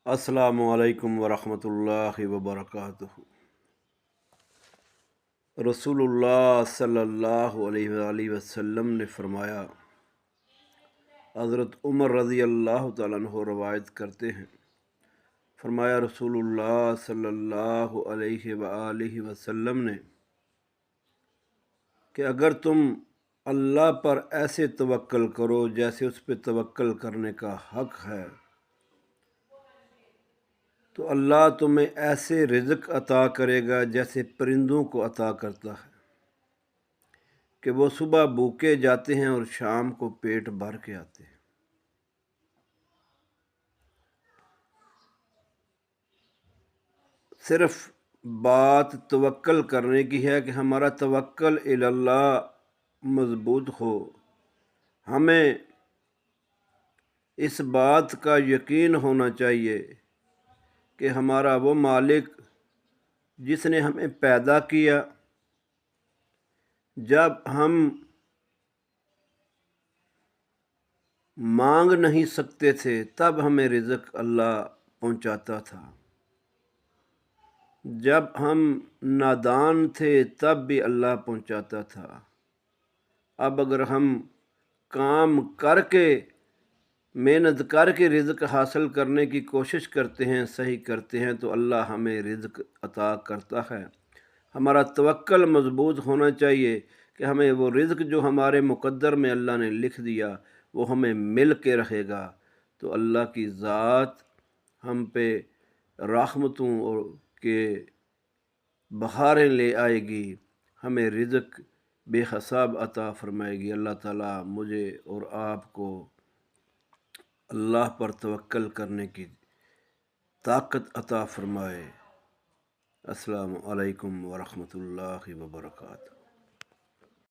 अस्सलामु अलैकुम वरहमतुल्लाहि वबरकातुहू। रसूलुल्लाह सल्लल्लाहु अलैहि वसल्लम ने फरमाया, हज़रत उमर रज़ी अल्लाह तआला अन्हु रवायत करते हैं, फरमाया रसूलुल्लाह सल्लल्लाहु अलैहि वसल्लम ने कि अगर तुम अल्लाह पर ऐसे तवक्कल करो जैसे उस पर तवक्कल करने का हक़ है, तो अल्लाह तुम्हें ऐसे रिज़्क़ अता करेगा जैसे परिंदों को अता करता है कि वो सुबह भूखे जाते हैं और शाम को पेट भर के आते हैं। सिर्फ बात तवक्कल करने की है कि हमारा तवक्कल इल्लल्लाह मज़बूत हो। हमें इस बात का यकीन होना चाहिए कि हमारा वो मालिक जिसने हमें पैदा किया, जब हम मांग नहीं सकते थे तब हमें रिज़्क़ अल्लाह पहुंचाता था, जब हम नादान थे तब भी अल्लाह पहुंचाता था। अब अगर हम काम करके मेहनत करके रिज़्क़ हासिल करने की कोशिश करते हैं, सही करते हैं, तो अल्लाह हमें रिज़्क़ अता करता है। हमारा तवक्कल मज़बूत होना चाहिए कि हमें वो रिज़्क़ जो हमारे मुक़द्दर में अल्लाह ने लिख दिया वो हमें मिल के रहेगा। तो अल्लाह की ज़ात हम पे रहमतों और के बहारें ले आएगी, हमें रिज़्क़ बेहिसाब अता फ़रमाएगी। अल्लाह ताला मुझे और आपको अल्लाह पर तवक्कल करने की ताकत अता फ़रमाए। अस्सलामु अलैकुम वरहमतुल्लाहि वबरकातुहू।